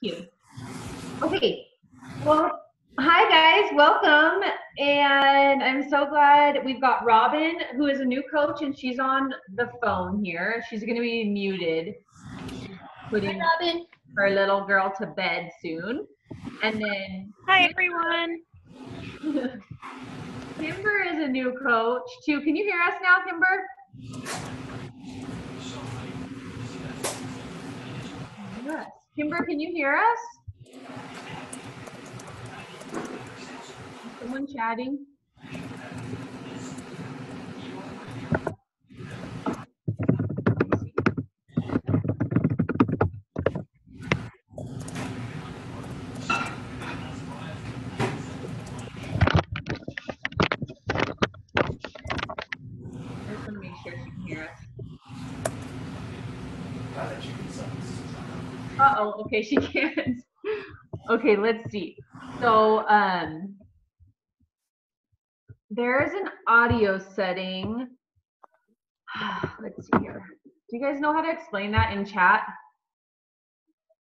you. Okay. Well, hi guys, welcome. And I'm so glad we've got Robin, who is a new coach, and she's on the phone here. She's going to be muted. She's putting Robin. her little girl to bed soon. And then hi everyone. Kimber is a new coach too. Can you hear us now, Kimber? Yes. Kimber, can you hear us? Is someone chatting? I just want to make sure she can hear us. Uh-oh, okay, she can't. Okay, let's see. So there's an audio setting. Let's see here. Do you guys know how to explain that in chat?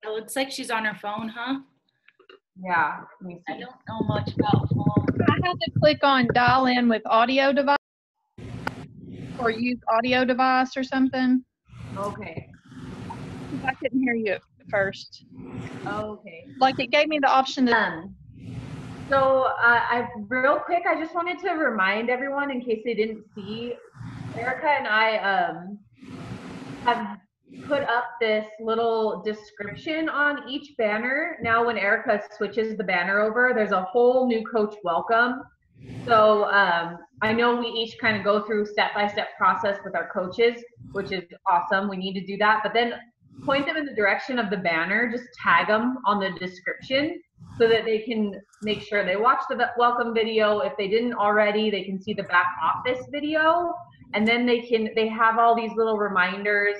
It looks like she's on her phone, huh? Yeah, let me see. I don't know much about phone. I had to click on dial in with audio device or use audio device or something. Okay. I couldn't hear you at first. Okay. Like it gave me the option to. So real quick, I just wanted to remind everyone in case they didn't see, Erica and I have put up this little description on each banner. Now when Erica switches the banner over, there's a whole new coach welcome. So I know we each kind of go through step-by-step process with our coaches, which is awesome. We need to do that. But then point them in the direction of the banner, just tag them on the description so that they can make sure they watch the welcome video. If they didn't already, they can see the back office video. And then they have all these little reminders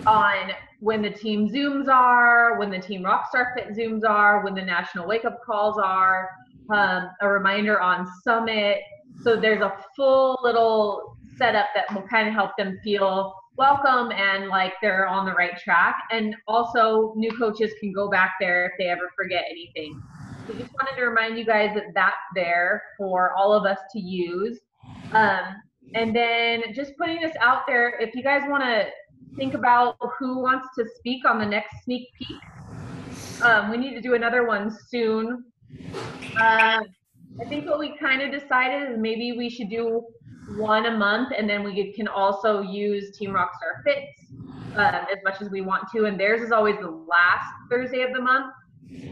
on when the team Zooms are, when the team Rockstar Fit Zooms are, when the national wake up calls are, a reminder on Summit. So there's a full little setup that will kind of help them feel welcome and like they're on the right track. And also new coaches can go back there if they ever forget anything. So just wanted to remind you guys that that's there for all of us to use. And then just putting this out there, if you guys want to think about who wants to speak on the next sneak peek, we need to do another one soon. I think what we kind of decided is maybe we should do one a month, and then we can also use Team Rockstar Fits as much as we want to. And theirs is always the last Thursday of the month.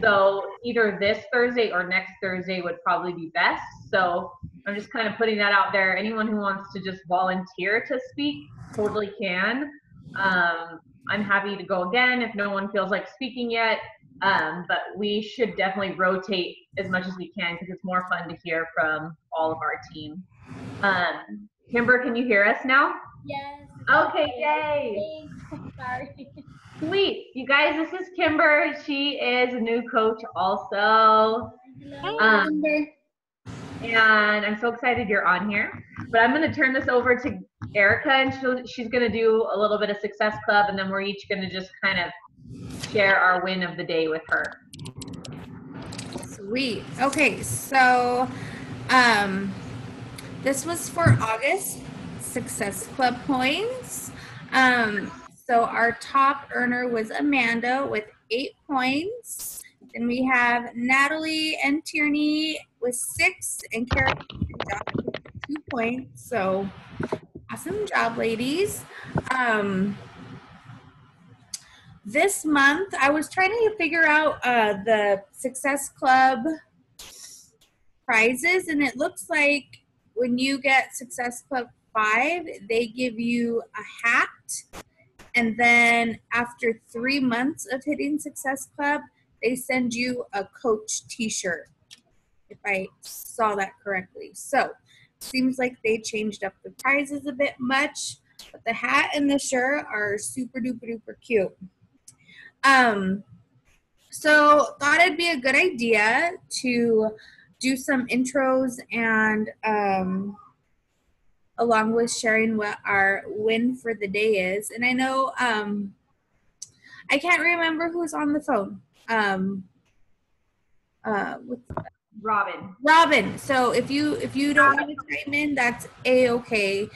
So either this Thursday or next Thursday would probably be best. So I'm just kind of putting that out there. Anyone who wants to just volunteer to speak totally can. I'm happy to go again if no one feels like speaking yet. But we should definitely rotate as much as we can because it's more fun to hear from all of our team. Kimber, can you hear us now? Yes. Okay, yay. Sorry. Sweet. You guys, this is Kimber. She is a new coach also. Hello, Kimber. And I'm so excited you're on here. But I'm going to turn this over to Erica, and she's going to do a little bit of Success Club, and then we're each going to just kind of share our win of the day with her. Sweet. Okay, so this was for August Success Club points. So our top earner was Amanda with 8 points. Then we have Natalie and Tierney with 6, and Kara and John with 2 points. So awesome job, ladies. This month, I was trying to figure out the Success Club prizes, and it looks like when you get Success Club 5, they give you a hat, and then after 3 months of hitting Success Club, they send you a coach t-shirt, if I saw that correctly. So seems like they changed up the prizes a bit much, but the hat and the shirt are super duper duper cute. So thought it'd be a good idea to do some intros and along with sharing what our win for the day is. And I know I can't remember who's on the phone. With Robin. So if you don't want to chime in, that's a-okay.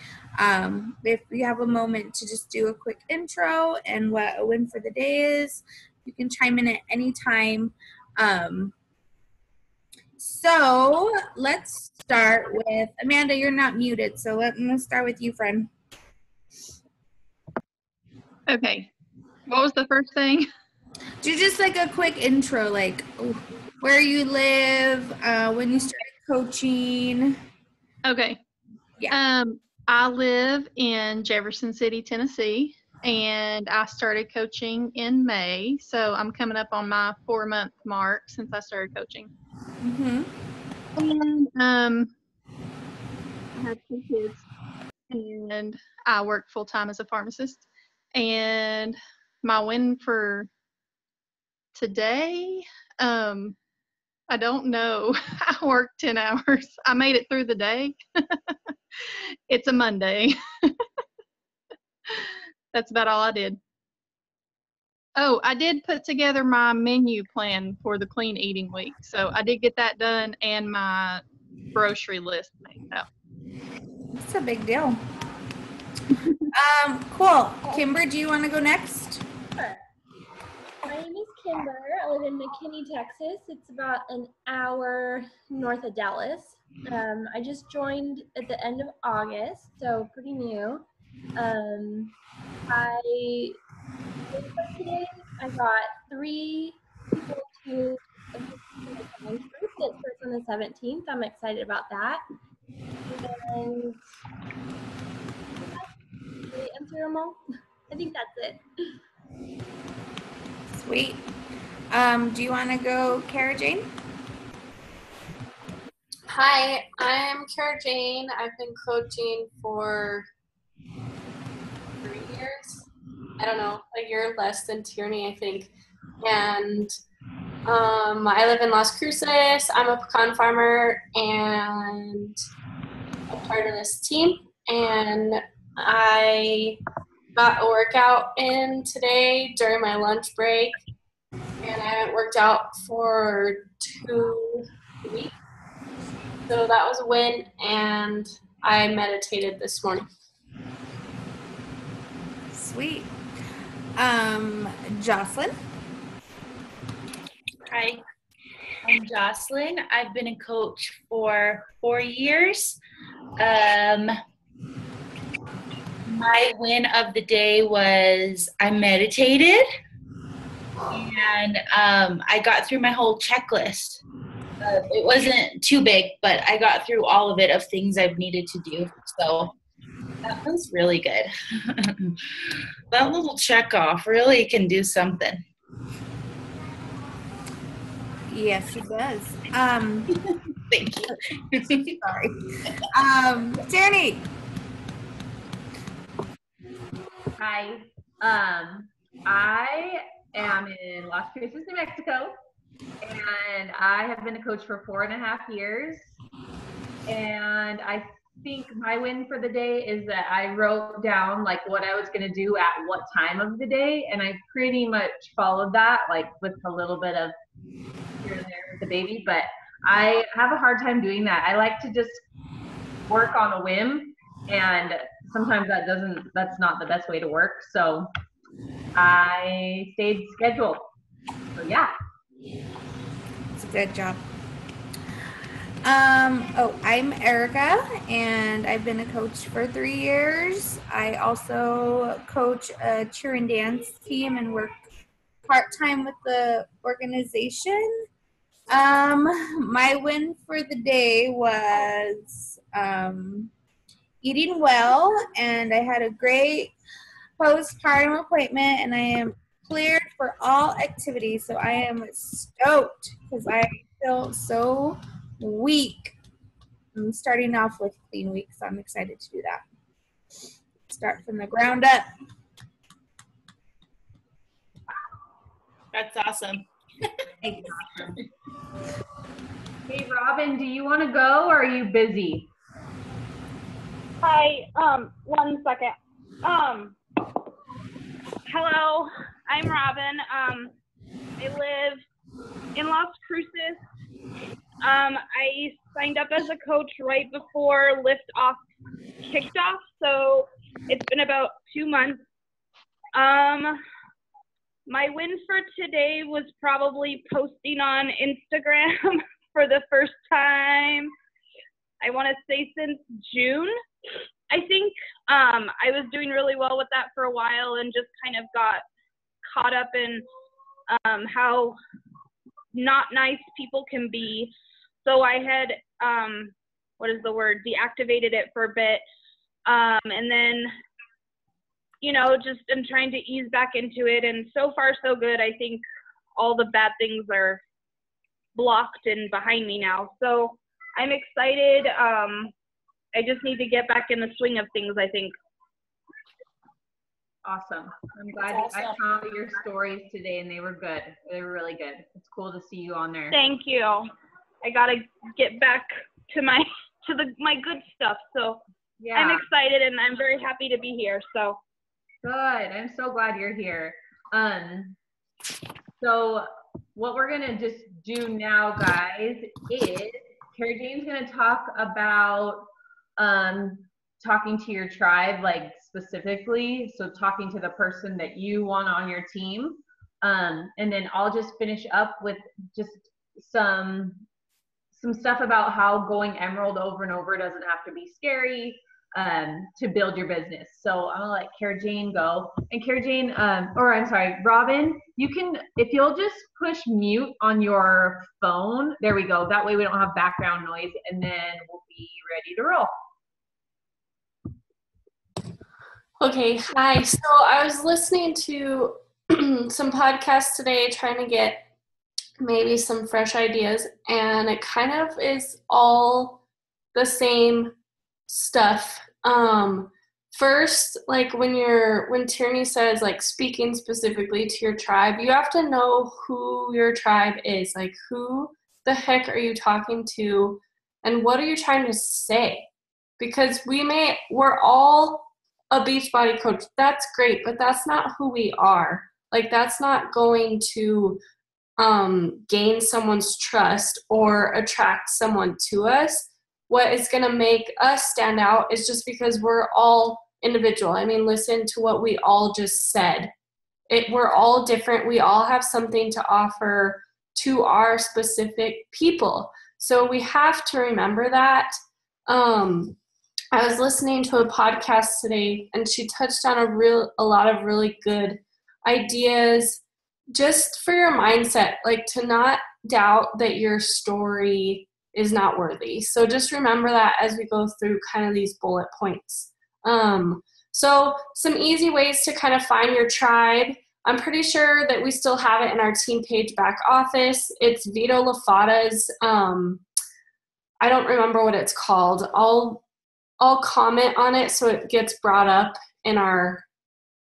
If you have a moment to just do a quick intro and what a win for the day is, you can chime in at any time. So let's start with Amanda. You're not muted, so let's start with you, friend. Okay. What was the first thing? Do just like a quick intro, like where you live, when you started coaching. Okay. Yeah. I live in Jefferson City, Tennessee, and I started coaching in May. So I'm coming up on my 4-month mark since I started coaching. Mm-hmm. And I have 2 kids, and I work full time as a pharmacist. And my win for today, I don't know. I worked 10 hours. I made it through the day. It's a Monday. That's about all I did. Oh, I did put together my menu plan for the clean eating week. So I did get that done and my grocery list made out. It's a big deal. Cool. Kimber, do you want to go next? Sure. My name is Kimber. I live in McKinney, Texas. It's about an hour north of Dallas. I just joined at the end of August, so pretty new. Today I got 3 people to the challenge group that starts on the 17th. I'm excited about that. And did I answer them all? I think that's it. Sweet. Do you want to go, Cara Jane? Hi, I'm Cara Jane. I've been coaching for 3 years. I don't know, a year less than Tierney, I think. And I live in Las Cruces. I'm a pecan farmer and a part of this team. And I got a workout in today during my lunch break. And I haven't worked out for 2 weeks. So that was a win, and I meditated this morning. Sweet. Jocelyn? Hi, I'm Jocelyn. I've been a coach for 4 years. My win of the day was I meditated, and I got through my whole checklist. It wasn't too big, but I got through all of it of things I've needed to do. So that was really good. That little check off really can do something. Yes, it does. Thank you. Sorry. Tierney? Hi. I am in Las Cruces, New Mexico, and I have been a coach for 4.5 years. And I think my win for the day is that I wrote down like what I was going to do at what time of the day, and I pretty much followed that, like with a little bit of here and there with the baby. But I have a hard time doing that. I like to just work on a whim, and sometimes that's not the best way to work. So I stayed scheduled. So yeah. It's a good job. I'm Erica, and I've been a coach for 3 years. I also coach a cheer and dance team and work part-time with the organization. My win for the day was eating well, and I had a great postpartum appointment, and I am cleared for all activities. So I am stoked because I feel so week. I'm starting off with clean week, so I'm excited to do that. Start from the ground up. That's awesome. Hey, Robin, do you want to go or are you busy? Hi, 1 second. Hello, I'm Robin. I live in Las Cruces. I signed up as a coach right before Lift Off kicked off, so it's been about 2 months. My win for today was probably posting on Instagram for the first time, I want to say since June. I think I was doing really well with that for a while and just kind of got caught up in how not nice people can be. So I had, deactivated it for a bit. And then, just I'm trying to ease back into it. And so far, so good. I think all the bad things are blocked and behind me now. So I'm excited. I just need to get back in the swing of things, I think. Awesome. I'm glad I saw your stories today and they were good. They were really good. It's cool to see you on there. Thank you. I got to get back to my good stuff. So yeah. I'm excited and I'm very happy to be here. So good. I'm so glad you're here. So what we're going to just do now, guys, is Cara Jane's going to talk about talking to your tribe, like specifically, so talking to the person that you want on your team. And then I'll just finish up with just some stuff about how going Emerald over and over doesn't have to be scary to build your business. So I'm gonna let Cara Jane go. And Cara Jane, Robin, you can, if you'll just push mute on your phone, there we go. That way we don't have background noise, and then we'll be ready to roll. Okay, hi. So I was listening to some podcasts today trying to get maybe some fresh ideas, and it kind of is all the same stuff. First, like when Tierney says like speaking specifically to your tribe, you have to know who your tribe is. Like, who the heck are you talking to, and what are you trying to say? Because we're all a Beachbody coach. That's great, but that's not who we are. Like, that's not going to gain someone's trust or attract someone to us. What is going to make us stand out is just because we're all individual. I mean, listen to what we all just said. We're all different. We all have something to offer to our specific people. So we have to remember that. I was listening to a podcast today, and she touched on a lot of really good ideas just for your mindset, like to not doubt that your story is not worthy. So just remember that as we go through kind of these bullet points. So some easy ways to kind of find your tribe. I'm pretty sure that we still have it in our team page back office. It's Vito Lafata's, I don't remember what it's called. I'll comment on it so it gets brought up in our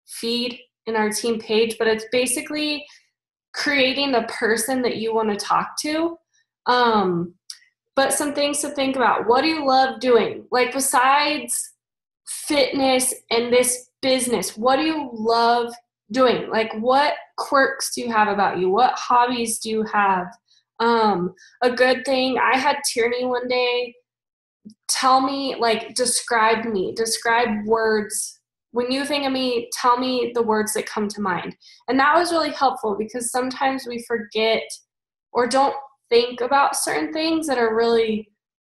feed, in our team page, but it's basically creating the person that you want to talk to. But some things to think about. What do you love doing? Like, besides fitness and this business, what do you love doing? Like, what quirks do you have about you? What hobbies do you have? A good thing, I had Tierney one day tell me, like, describe me, describe words. When you think of me, tell me the words that come to mind. And that was really helpful because sometimes we forget or don't think about certain things that are really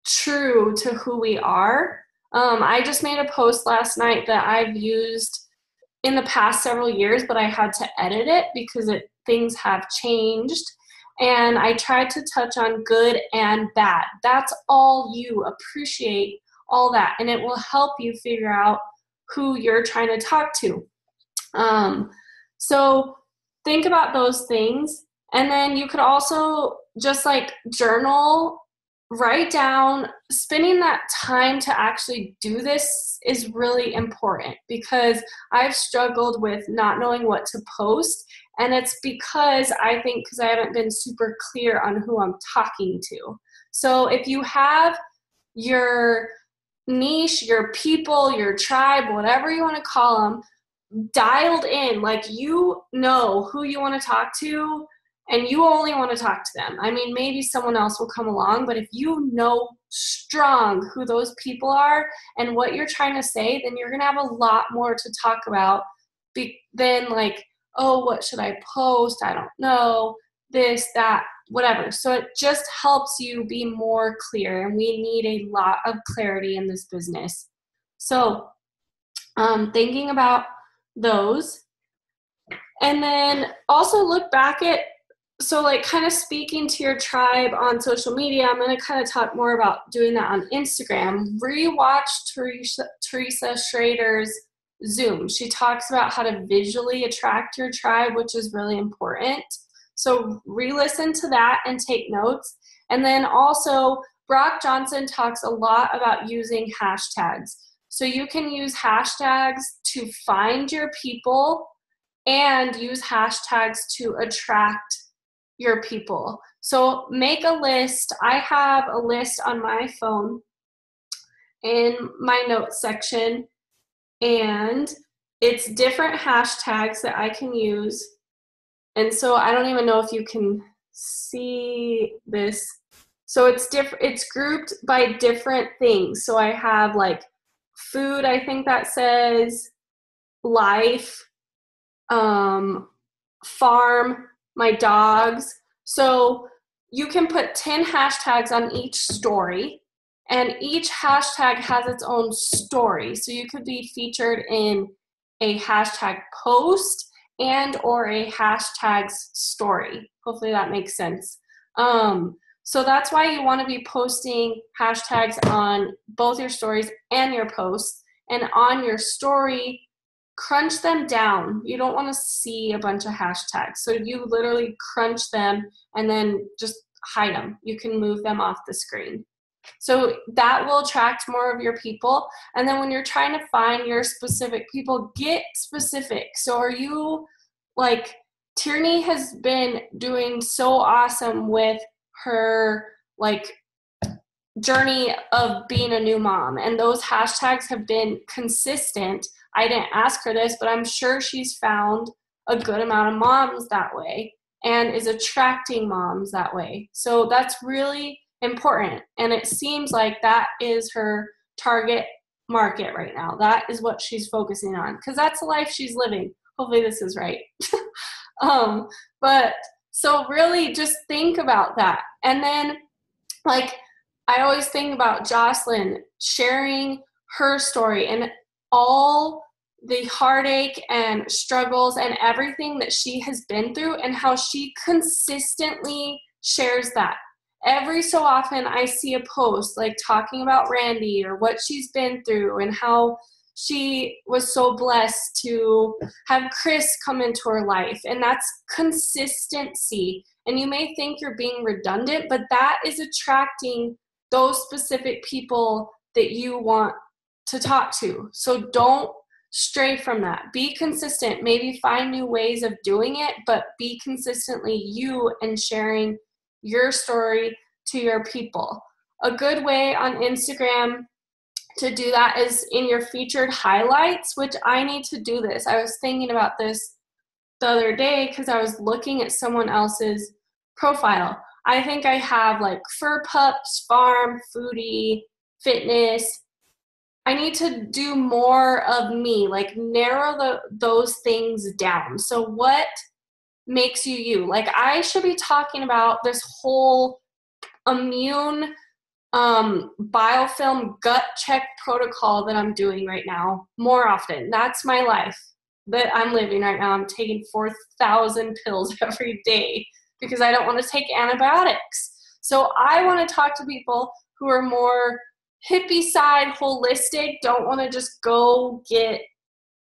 true to who we are. I just made a post last night that I've used in the past several years, but I had to edit it because things have changed. And I tried to touch on good and bad. That's all you. Appreciate all that. And it will help you figure out who you're trying to talk to. So think about those things. And then you could also just like journal, write down. Spending that time to actually do this is really important because I've struggled with not knowing what to post. And it's because I haven't been super clear on who I'm talking to. So if you have your niche, your people, your tribe, whatever you want to call them, dialed in, like you know who you want to talk to and you only want to talk to them. I mean, maybe someone else will come along, but if you know strong who those people are and what you're trying to say, then you're going to have a lot more to talk about than like, oh, what should I post? I don't know, this, that, whatever. So it just helps you be more clear, and we need a lot of clarity in this business. So thinking about those, and then also look back at, so like kind of speaking to your tribe on social media. I'm going to kind of talk more about doing that on Instagram. Rewatch Teresa Schrader's Zoom. She talks about how to visually attract your tribe, which is really important. So re-listen to that and take notes. And then also Brock Johnson talks a lot about using hashtags. So you can use hashtags to find your people and use hashtags to attract your people. So make a list. I have a list on my phone in my notes section, and it's different hashtags that I can use. And so I don't even know if you can see this. So it's different. It's grouped by different things. So I have like food, I think that says life, farm, my dogs. So you can put 10 hashtags on each story, and each hashtag has its own story. So you could be featured in a hashtag post and or a hashtag story. Hopefully that makes sense. So that's why you want to be posting hashtags on both your stories and your posts. And on your story, crunch them down. You don't want to see a bunch of hashtags. So you literally crunch them and then just hide them. You can move them off the screen. So that will attract more of your people. And then when you're trying to find your specific people, get specific. So are you like, Tierney has been doing so awesome with her like journey of being a new mom, and those hashtags have been consistent. I didn't ask her this, but I'm sure she's found a good amount of moms that way and is attracting moms that way. So that's really important. And it seems like that is her target market right now. That is what she's focusing on, because that's the life she's living. Hopefully this is right. But so really just think about that. And then like, I always think about Jocelyn sharing her story and all the heartache and struggles and everything that she has been through, and how she consistently shares that. Every so often I see a post like talking about Randy or what she's been through and how she was so blessed to have Chris come into her life. And that's consistency. And you may think you're being redundant, but that is attracting those specific people that you want to talk to. So don't stray from that. Be consistent. Maybe find new ways of doing it, but be consistently you and sharing your story to your people. A good way on Instagram to do that is in your featured highlights, which I need to do this. I was thinking about this the other day because I was looking at someone else's profile. I think I have like fur pups, farm, foodie, fitness. I need to do more of me, like narrow those things down. So what makes you you? Like I should be talking about this whole immune biofilm gut check protocol that I'm doing right now more often. That's my life that I'm living right now. I'm taking 4,000 pills every day because I don't want to take antibiotics. So I want to talk to people who are more hippie side, holistic, don't want to just go get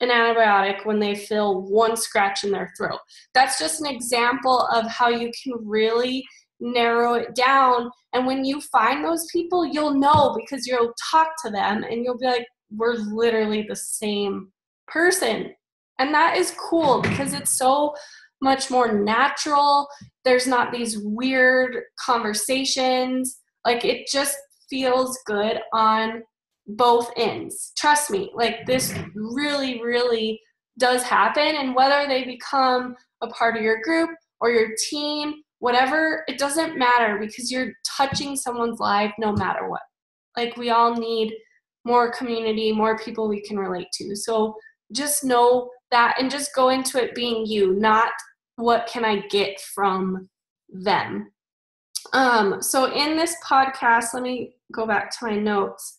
an antibiotic when they feel one scratch in their throat. That's just an example of how you can really narrow it down. And when you find those people, you'll know because you'll talk to them and you'll be like, we're literally the same person. And that is cool because it's so much more natural. There's not these weird conversations. Like it just feels good on both ends. Trust me, like this really, really does happen, and whether they become a part of your group or your team, whatever, it doesn't matter because you're touching someone's life no matter what. Like, we all need more community, more people we can relate to. So just know that and just go into it being you, not what can I get from them. So in this podcast, let me go back to my notes.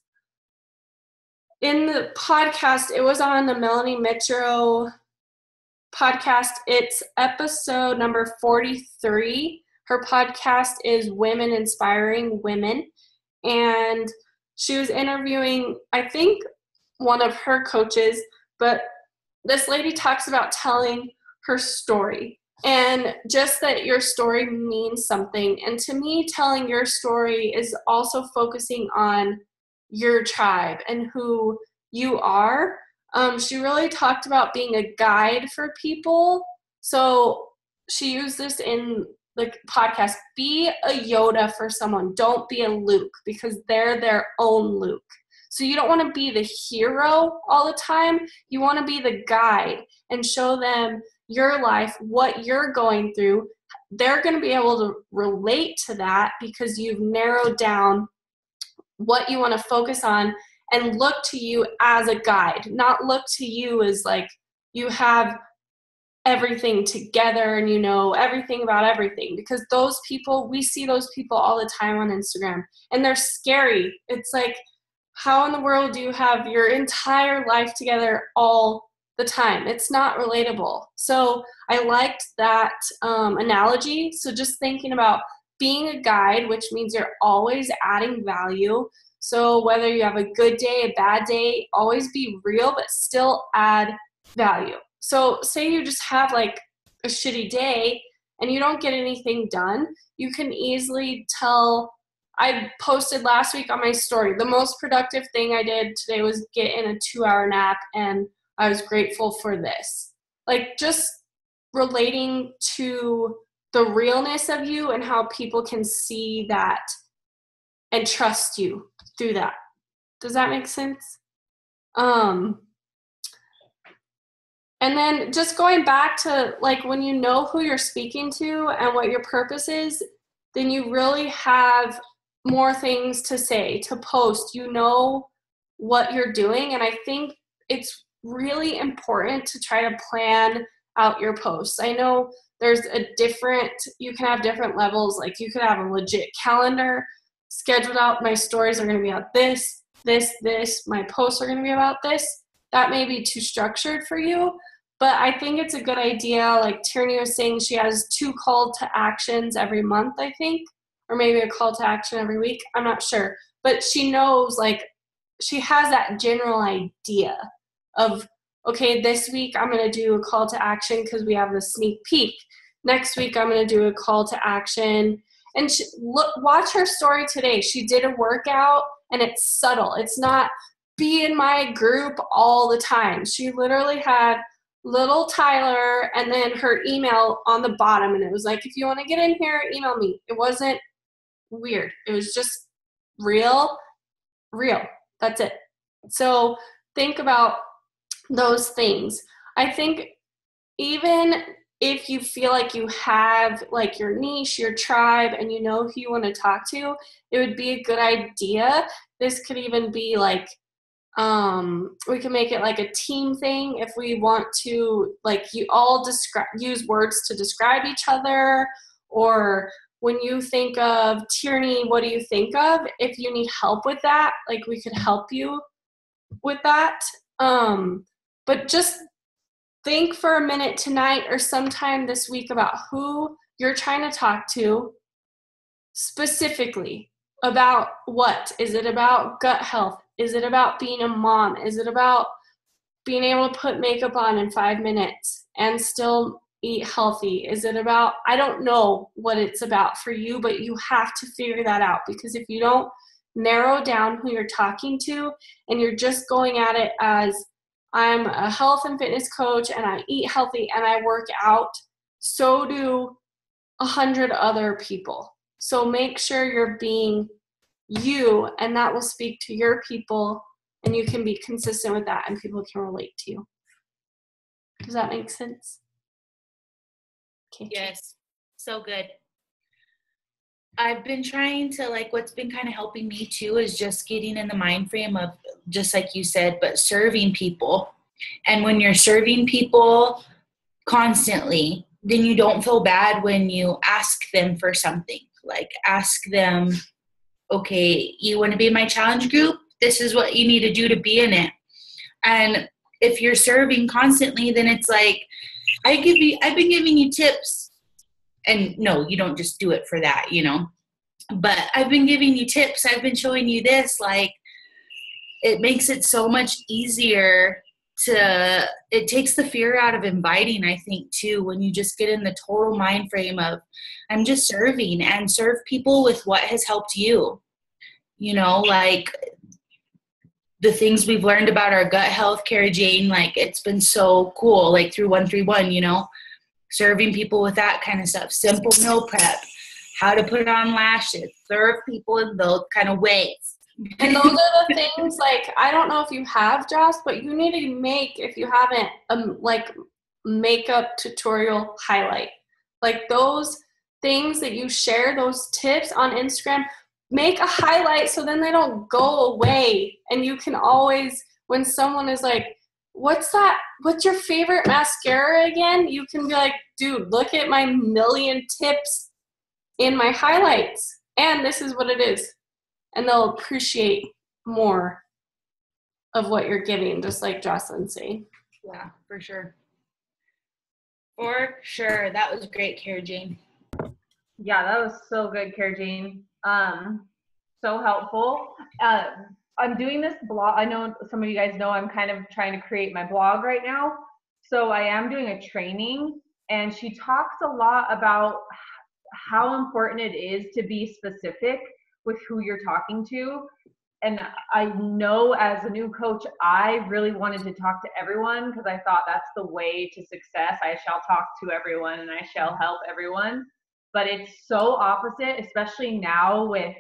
In the podcast, it was on the Melanie Mitchell podcast. It's episode number 43. Her podcast is Women Inspiring Women. And she was interviewing, I think, one of her coaches, but this lady talks about telling her story and just that your story means something. And to me, telling your story is also focusing on your tribe and who you are. She really talked about being a guide for people. So she used this in the podcast. Be a Yoda for someone. Don't be a Luke, because they're their own Luke. So you don't want to be the hero all the time. You want to be the guide and show them your life, what you're going through. They're going to be able to relate to that because you've narrowed down what you want to focus on and look to you as a guide, not look to you as like you have everything together and you know everything about everything, because those people, we see those people all the time on Instagram and they're scary. It's like, how in the world do you have your entire life together all the time? It's not relatable. So I liked that analogy. So just thinking about being a guide, which means you're always adding value. So whether you have a good day, a bad day, always be real, but still add value. So say you just have like a shitty day and you don't get anything done, you can easily tell. I posted last week on my story, the most productive thing I did today was get in a 2-hour nap, and I was grateful for this. Like, just relating to the realness of you and how people can see that and trust you through that. Does that make sense? And then just going back to, like, when you know who you're speaking to and what your purpose is, then you really have more things to say, to post. You know what you're doing. And I think it's really important to try to plan out your posts. I know there's you can have different levels. Like, you could have a legit calendar scheduled out. My stories are going to be about this. My posts are going to be about this. That may be too structured for you, but I think it's a good idea. Like Tierney was saying, she has 2 call to actions every month, I think, or maybe a call to action every week. I'm not sure, but she knows, like, she has that general idea of, okay, this week I'm going to do a call to action because we have the sneak peek. Next week I'm going to do a call to action. And watch her story today. She did a workout and it's subtle. It's not be in my group all the time. She literally had little Tyler and then her email on the bottom, and it was like, if you want to get in here, email me. It wasn't weird. It was just real. That's it. So think about those things. I think even if you feel like you have like your niche, your tribe, and you know who you want to talk to, it would be a good idea. This could even be like, we can make it like a team thing if we want to, like, you all use words to describe each other. Or when you think of Tierney, what do you think of? If you need help with that, like, we could help you with that. But just think for a minute tonight or sometime this week about who you're trying to talk to specifically. About what? Is it about gut health? Is it about being a mom? Is it about being able to put makeup on in 5 minutes and still eat healthy? Is it about, I don't know what it's about for you, but you have to figure that out, because if you don't narrow down who you're talking to and you're just going at it as, I'm a health and fitness coach and I eat healthy and I work out, so do 100 other people. So make sure you're being you, and that will speak to your people, and you can be consistent with that and people can relate to you. Does that make sense? Okay. Yes, so good. I've been trying to, like, what's been kind of helping me too is just getting in the mind frame of, just like you said, but serving people. And when you're serving people constantly, then you don't feel bad when you ask them for something. Like, ask them, okay, you want to be in my challenge group? This is what you need to do to be in it. And if you're serving constantly, then it's like, I've been giving you tips. And no, you don't just do it for that, you know. But I've been giving you tips. I've been showing you this. Like, it makes it so much easier it takes the fear out of inviting, I think, too, when you just get in the total mind frame of, I'm just serving, and serve people with what has helped you. You know, like the things we've learned about our gut health, Cara Jane, like it's been so cool, like through 131, you know, serving people with that kind of stuff. Simple meal prep, how to put on lashes, serve people in those kind of ways. And those are the things, like, I don't know if you have, Joss, but you need to make, if you haven't, like, makeup tutorial highlight. Like, those things that you share, those tips on Instagram, make a highlight so then they don't go away. And you can always, when someone is like, what's your favorite mascara again? You can be like, dude, look at my million tips in my highlights. And this is what it is. And they'll appreciate more of what you're giving, just like Jocelyn's saying. Yeah, for sure. For sure. That was great, Cara Jane. Yeah, that was so good, Cara Jane. So helpful. I'm doing this blog. I know some of you guys know I'm kind of trying to create my blog right now. So I am doing a training, and she talks a lot about how important it is to be specific with who you're talking to. And I know as a new coach, I really wanted to talk to everyone because I thought that's the way to success. I shall talk to everyone and I shall help everyone. But it's so opposite, especially now with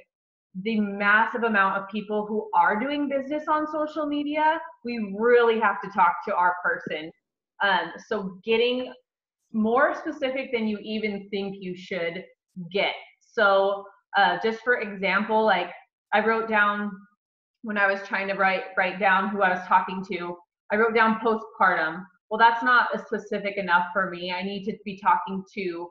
the massive amount of people who are doing business on social media. We really have to talk to our person. So getting more specific than you even think you should get. So just for example, like I wrote down when I was trying to write down who I was talking to, I wrote down postpartum. Well, that's not specific enough for me. I need to be talking to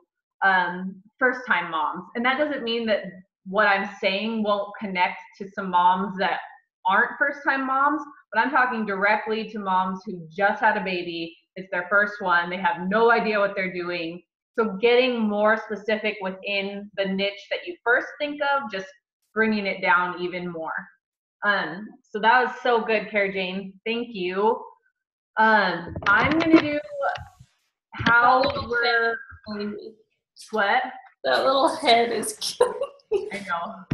first-time moms. And that doesn't mean that what I'm saying won't connect to some moms that aren't first-time moms, but I'm talking directly to moms who just had a baby. It's their first one. They have no idea what they're doing. So getting more specific within the niche that you first think of, just bringing it down even more. So that was so good, Cara Jane. Thank you. I'm going to do how we're, what? That little head is killing me. I know.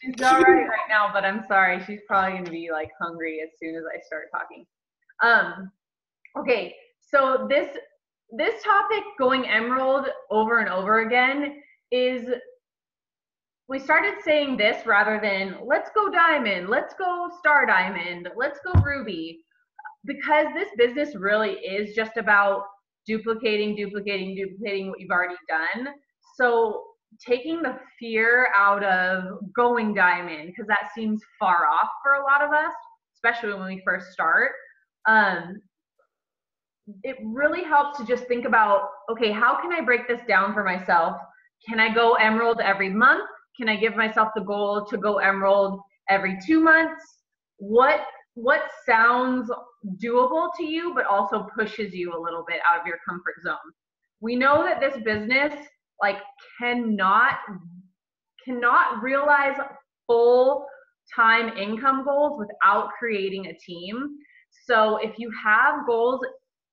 She's all right now, but I'm sorry. She's probably going to be like hungry as soon as I start talking. Okay, so this topic, going emerald over and over again, is we started saying this rather than let's go diamond, let's go star diamond, let's go ruby, because this business really is just about duplicating what you've already done. So taking the fear out of going diamond, because that seems far off for a lot of us, especially when we first start. It really helps to just think about, okay, how can I break this down for myself? Can I go emerald every month? Can I give myself the goal to go emerald every 2 months? What sounds doable to you, but also pushes you a little bit out of your comfort zone? We know that this business cannot realize full-time income goals without creating a team. So if you have goals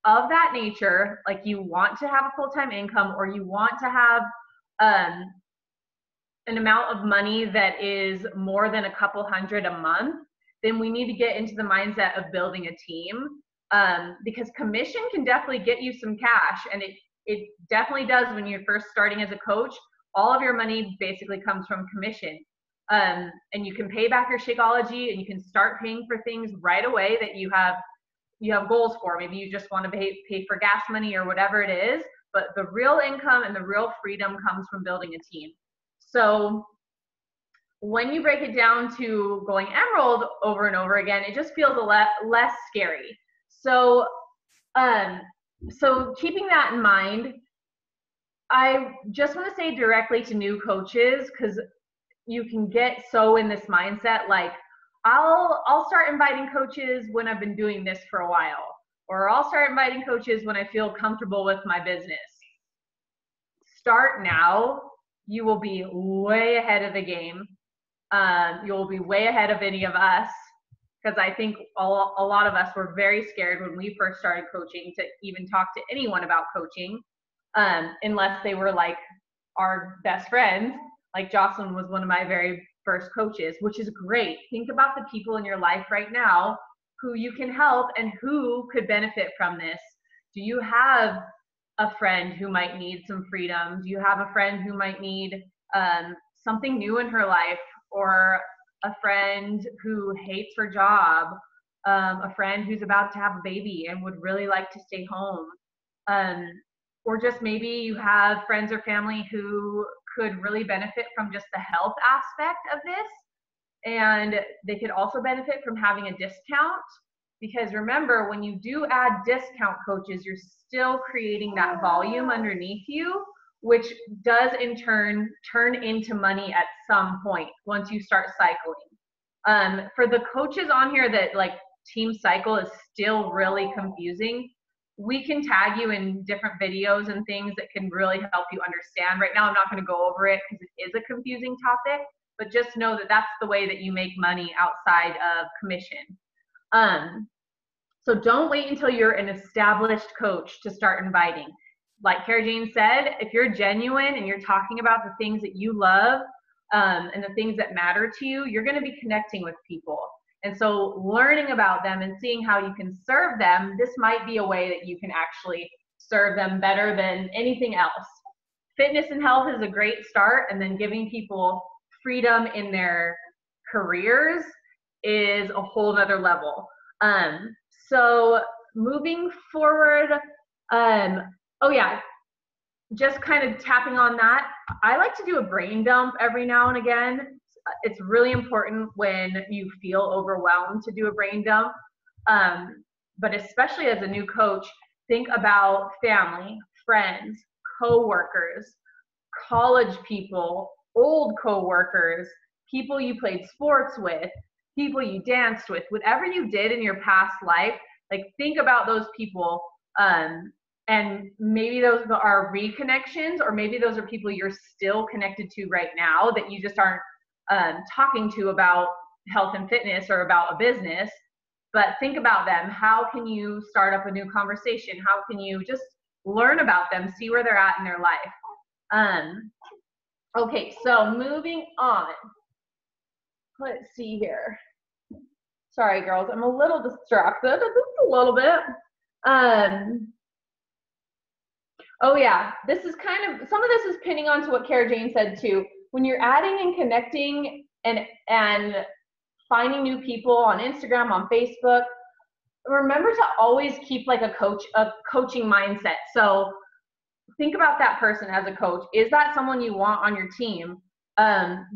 of that nature, like you want to have a full-time income, or you want to have an amount of money that is more than a couple hundred a month, then we need to get into the mindset of building a team, because commission can definitely get you some cash, and it definitely does when you're first starting as a coach. All of your money basically comes from commission. And you can pay back your Shakeology, and you can start paying for things right away that you have goals for. Maybe you just want to pay for gas money or whatever it is, but the real income and the real freedom comes from building a team. So when you break it down to going Emerald over and over again, it just feels a lot less scary. So so keeping that in mind, I just want to say directly to new coaches, because you can get so in this mindset, like, I'll start inviting coaches when I've been doing this for a while, or I'll start inviting coaches when I feel comfortable with my business. Start now. You will be way ahead of the game. You'll be way ahead of any of us, because I think a lot of us were very scared when we first started coaching to even talk to anyone about coaching, unless they were like our best friends. Like Jocelyn was one of my very first coaches, which is great. Think about the people in your life right now who you can help and who could benefit from this. Do you have a friend who might need some freedom? Do you have a friend who might need something new in her life, or a friend who hates her job, a friend who's about to have a baby and would really like to stay home, or just maybe you have friends or family who could really benefit from just the health aspect of this, and they could also benefit from having a discount. Because remember, when you do add discount coaches, you're still creating that volume underneath you, which does in turn turn into money at some point once you start cycling. For the coaches on here that like team cycle is still really confusing, we can tag you in different videos and things that can really help you understand. Right now, I'm not going to go over it because it is a confusing topic, but just know that that's the way that you make money outside of commission. So don't wait until you're an established coach to start inviting. Like Cara Jane said, if you're genuine and you're talking about the things that you love and the things that matter to you, you're going to be connecting with people. And so learning about them and seeing how you can serve them, this might be a way that you can actually serve them better than anything else. Fitness and health is a great start, and then giving people freedom in their careers is a whole nother level. So moving forward, oh yeah, just kind of tapping on that, I like to do a brain dump every now and again. It's really important when you feel overwhelmed to do a brain dump. But especially as a new coach, think about family, friends, coworkers, college people, old coworkers, people you played sports with, people you danced with, whatever you did in your past life, like think about those people. And maybe those are reconnections, or maybe those are people you're still connected to right now that you just aren't talking to about health and fitness or about a business. But think about them. How can you start up a new conversation? How can you just learn about them, see where they're at in their life? Okay, so moving on. Let's see here. Sorry, girls, I'm a little distracted, just a little bit. Oh yeah, this is kind of, some of this is pinning onto what Cara Jane said too. When you're adding and connecting and finding new people on Instagram, on Facebook, remember to always keep like a coaching mindset. So think about that person as a coach. Is that someone you want on your team?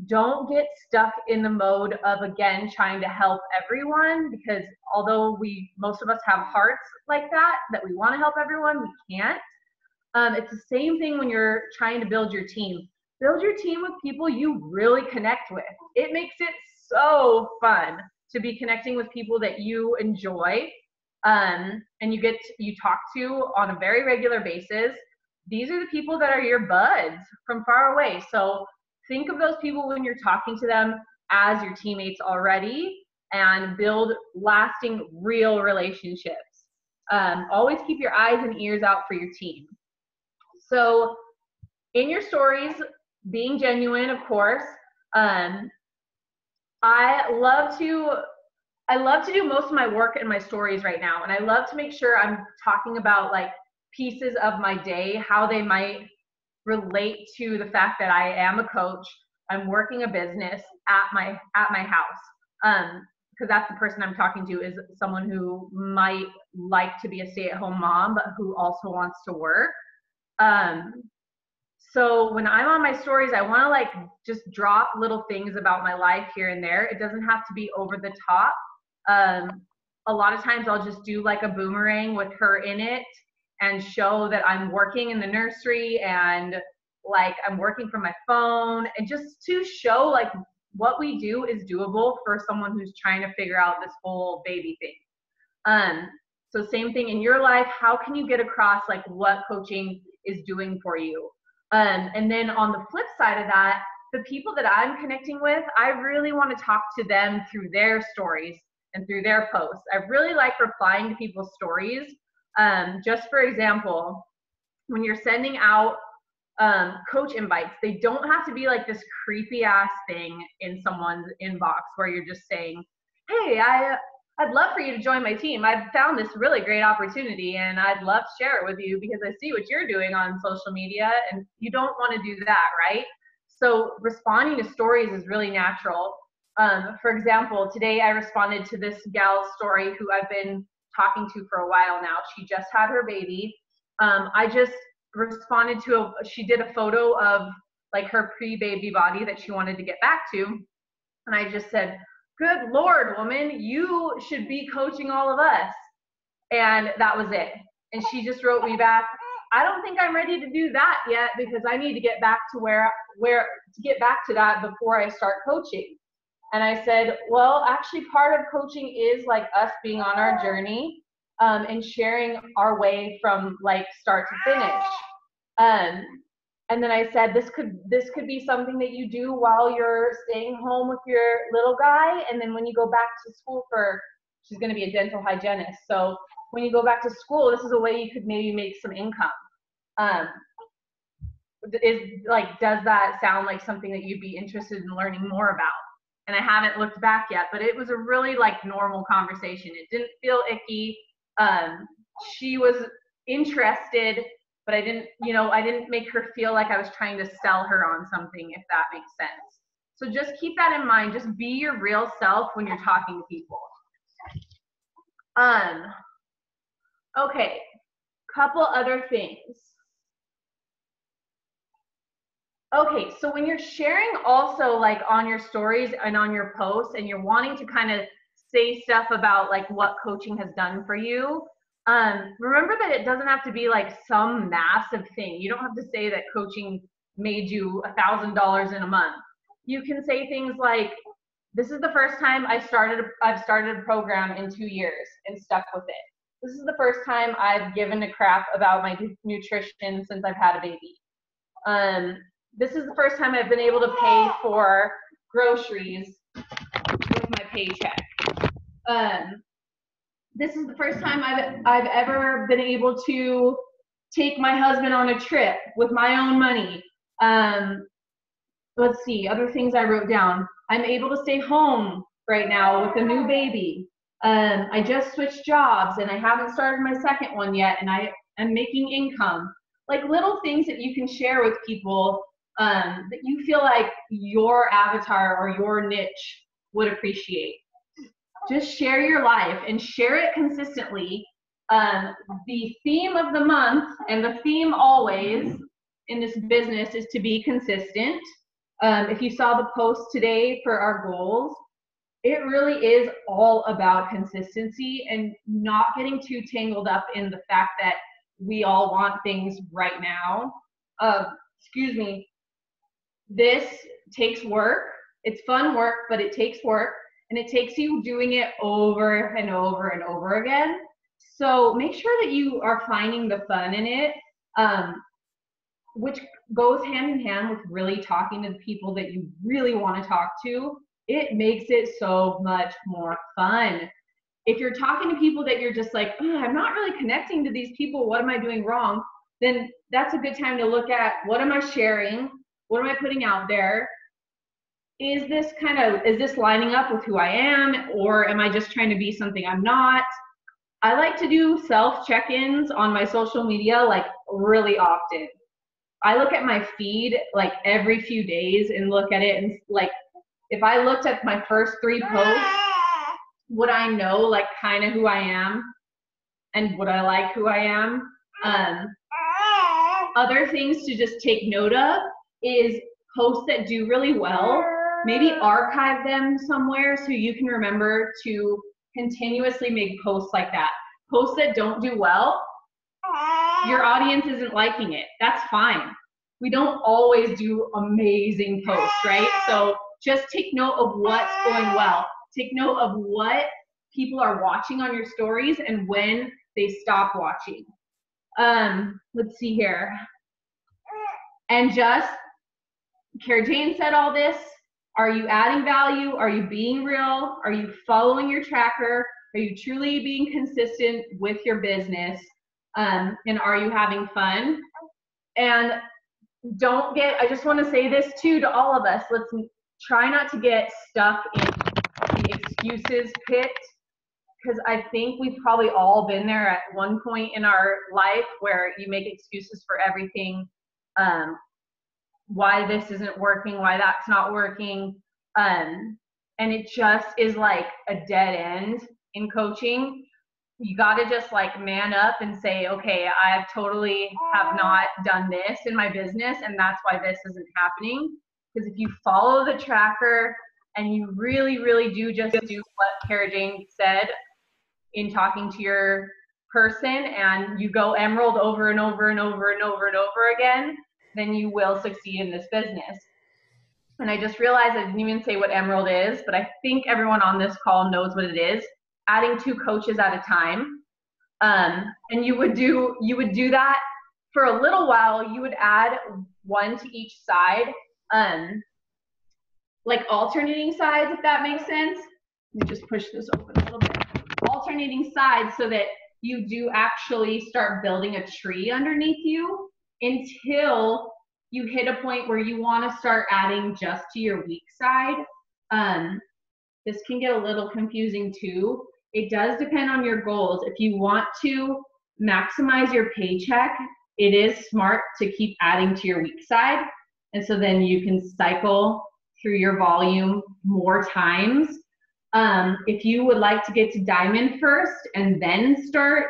Don't get stuck in the mode of, again, trying to help everyone, because although most of us have hearts like that we want to help everyone, we can't. It's the same thing when you're trying to build your team. Build your team with people you really connect with. It makes it so fun to be connecting with people that you enjoy, and you talk to on a very regular basis. These are the people that are your buds from far away. So think of those people when you're talking to them as your teammates already, and build lasting, real relationships. Always keep your eyes and ears out for your team. So in your stories, being genuine, of course. I love to do most of my work in my stories right now, and I love to make sure I'm talking about like pieces of my day, how they might relate to the fact that I am a coach, I'm working a business at my house. Because that's the person I'm talking to, is someone who might like to be a stay-at-home mom, but who also wants to work. So when I'm on my stories, I want to like just drop little things about my life here and there. It doesn't have to be over the top. A lot of times I'll just do like a boomerang with her in it and show that I'm working in the nursery and like I'm working from my phone, and just to show like what we do is doable for someone who's trying to figure out this whole baby thing. So same thing in your life. How can you get across like what coaching is doing for you? And then on the flip side of that, the people that I'm connecting with, I really want to talk to them through their stories and through their posts. I really like replying to people's stories. Just for example, when you're sending out coach invites, they don't have to be like this creepy ass thing in someone's inbox where you're just saying, hey, I'd love for you to join my team. I've found this really great opportunity and I'd love to share it with you because I see what you're doing on social media, and you don't want to do that, right? So responding to stories is really natural. For example, today I responded to this gal's story who I've been talking to for a while now. She just had her baby. I just responded to she did a photo of like her pre-baby body that she wanted to get back to, and I just said, good Lord, woman, you should be coaching all of us. And that was it. And she just wrote me back, I don't think I'm ready to do that yet because I need to get back to where to get back to that before I start coaching. And I said, well, actually part of coaching is like us being on our journey and sharing our way from like start to finish. And then I said, this could be something that you do while you're staying home with your little guy. And then when you go back to school she's going to be a dental hygienist. So when you go back to school, this is a way you could maybe make some income. Does that sound like something that you'd be interested in learning more about? And I haven't looked back yet, but it was a really like normal conversation. It didn't feel icky. She was interested, but I didn't make her feel like I was trying to sell her on something, if that makes sense. So just keep that in mind. Just be your real self when you're talking to people. Okay, couple other things. Okay, so when you're sharing also like on your stories and on your posts and you're wanting to kind of say stuff about like what coaching has done for you, remember that it doesn't have to be like some massive thing. You don't have to say that coaching made you $1,000 in a month. You can say things like, this is the first time I've started a program in 2 years and stuck with it. This is the first time I've given a crap about my nutrition since I've had a baby. This is the first time I've been able to pay for groceries with my paycheck. This is the first time I've ever been able to take my husband on a trip with my own money. Let's see, other things I wrote down. I'm able to stay home right now with a new baby. I just switched jobs and I haven't started my second one yet, and I am making income. Like little things that you can share with people that you feel like your avatar or your niche would appreciate. Just share your life and share it consistently. The theme of the month and the theme always in this business is to be consistent. If you saw the post today for our goals, it really is all about consistency and not getting too tangled up in the fact that we all want things right now. Excuse me. This takes work. It's fun work, but it takes work. And it takes you doing it over and over and over again. So make sure that you are finding the fun in it, which goes hand in hand with really talking to the people that you really want to talk to. It makes it so much more fun. If you're talking to people that you're just like, oh, I'm not really connecting to these people, what am I doing wrong? Then that's a good time to look at, what am I sharing? What am I putting out there? Is this lining up with who I am, or am I just trying to be something I'm not? I like to do self check-ins on my social media like really often. I look at my feed like every few days and look at it, and like if I looked at my first 3 posts, would I know like kind of who I am and would I like who I am? Other things to just take note of is posts that do really well. Maybe archive them somewhere so you can remember to continuously make posts like that. Posts that don't do well, your audience isn't liking it. That's fine. We don't always do amazing posts, right? So just take note of what's going well. Take note of what people are watching on your stories and when they stop watching. Let's see here. And just, Cara Jane said all this. Are you adding value? Are you being real? Are you following your tracker? Are you truly being consistent with your business? And are you having fun? And I just want to say this too to all of us. Let's try not to get stuck in the excuses pit, because I think we've probably all been there at one point in our life where you make excuses for everything. Why this isn't working, why that's not working. And it just is like a dead end in coaching. You got to just like man up and say, okay, I totally have not done this in my business, and that's why this isn't happening. Because if you follow the tracker and you really, really do just do what Cara Jane said in talking to your person, and you go emerald over and over and over and over and over again, then you will succeed in this business. And I just realized I didn't even say what emerald is, but I think everyone on this call knows what it is. Adding 2 coaches at a time. And you would do that for a little while. You would add 1 to each side, like alternating sides, if that makes sense. Let me just push this open a little bit. Alternating sides so that you do actually start building a tree underneath you until you hit a point where you want to start adding just to your weak side. This can get a little confusing too. It does depend on your goals. If you want to maximize your paycheck, it is smart to keep adding to your weak side. And so then you can cycle through your volume more times. If you would like to get to diamond first and then start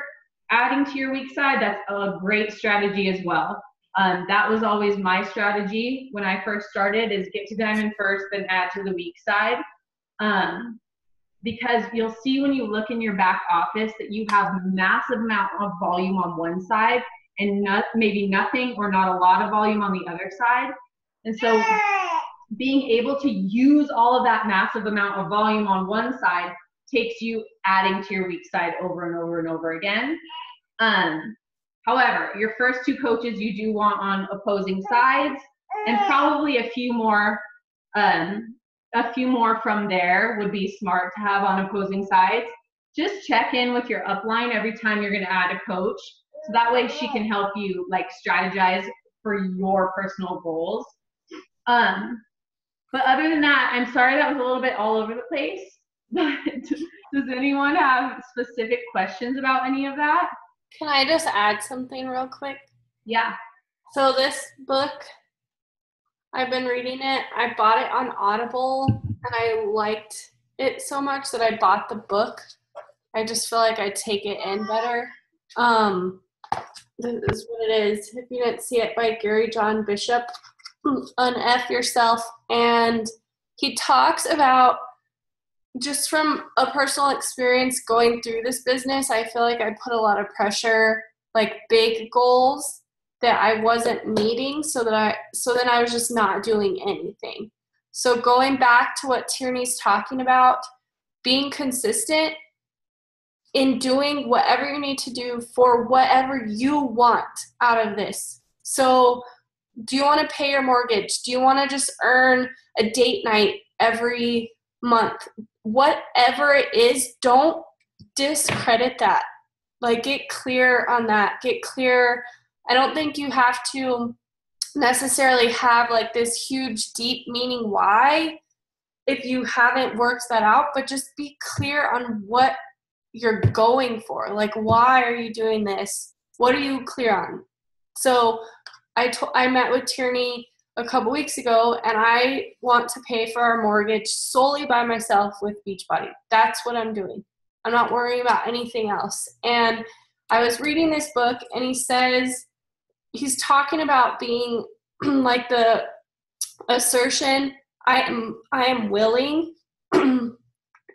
adding to your weak side, that's a great strategy as well. That was always my strategy when I first started, is get to diamond first, then add to the weak side. Because you'll see when you look in your back office that you have massive amount of volume on one side and maybe nothing or not a lot of volume on the other side. And so being able to use all of that massive amount of volume on one side takes you adding to your weak side over and over and over again. However, your first 2 coaches you do want on opposing sides, and probably a few more from there would be smart to have on opposing sides. Just check in with your upline every time you're going to add a coach, so that way she can help you like strategize for your personal goals. But other than that, I'm sorry that was a little bit all over the place. Does anyone have specific questions about any of that? Can I just add something real quick? Yeah. So this book, I've been reading it. I bought it on Audible, and I liked it so much that I bought the book. I just feel like I take it in better. This is what it is. If you didn't see it, by Gary John Bishop, Unf Yourself. And he talks about, just from a personal experience going through this business, I feel like I put a lot of pressure, like big goals that I wasn't meeting, so then I was just not doing anything. So going back to what Tierney's talking about, being consistent in doing whatever you need to do for whatever you want out of this. So do you want to pay your mortgage? Do you want to just earn a date night every month? Whatever it is, don't discredit that. Like, get clear on that. Get clear. I don't think you have to necessarily have like this huge, deep meaning why if you haven't worked that out, but just be clear on what you're going for. Like, why are you doing this? What are you clear on? So I met with Tierney a couple weeks ago, and I want to pay for our mortgage solely by myself with Beachbody. That's what I'm doing. I'm not worrying about anything else. And I was reading this book, and he's talking about being like the assertion, I am willing.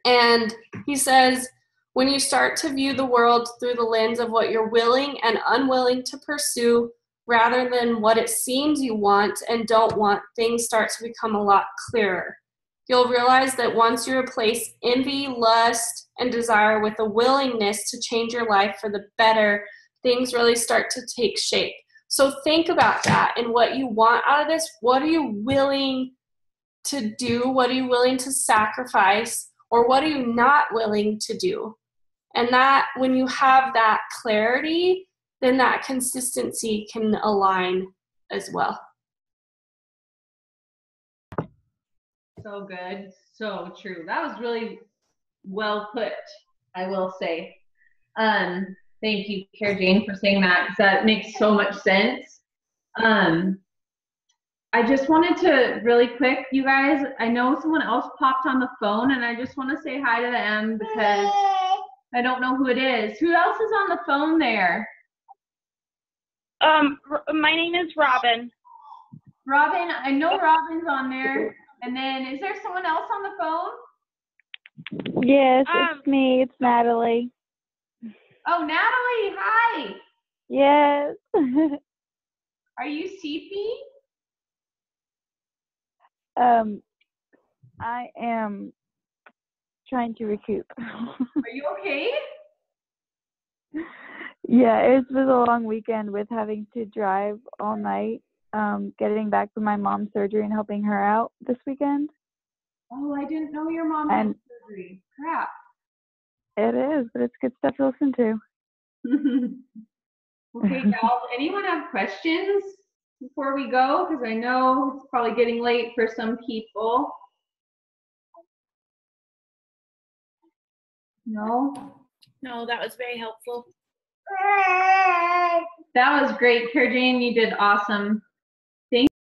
And he says, when you start to view the world through the lens of what you're willing and unwilling to pursue rather than what it seems you want and don't want, things start to become a lot clearer. You'll realize that once you replace envy, lust, and desire with a willingness to change your life for the better, things really start to take shape. So think about that and what you want out of this. What are you willing to do? What are you willing to sacrifice? Or what are you not willing to do? And that, when you have that clarity, then that consistency can align as well. So good. So true. That was really well put, I will say. Thank you, Cara Jane, for saying that, because that makes so much sense. I just wanted to really quick, you guys, I know someone else popped on the phone, and I just want to say hi to them because I don't know who it is. Who else is on the phone there? My name is Robin. Robin, I know Robin's on there. And then, is there someone else on the phone? Yes, it's me. It's Natalie. Oh, Natalie, hi. Yes. Are you sleepy? I am trying to recoup. Are you okay? Yeah, it was a long weekend with having to drive all night, getting back from my mom's surgery and helping her out this weekend. Oh, I didn't know your mom had surgery. Crap. It is, but it's good stuff to listen to. Okay, gals, anyone have questions before we go? Because I know it's probably getting late for some people. No? No, that was very helpful. That was great, Cara Jane. You did awesome.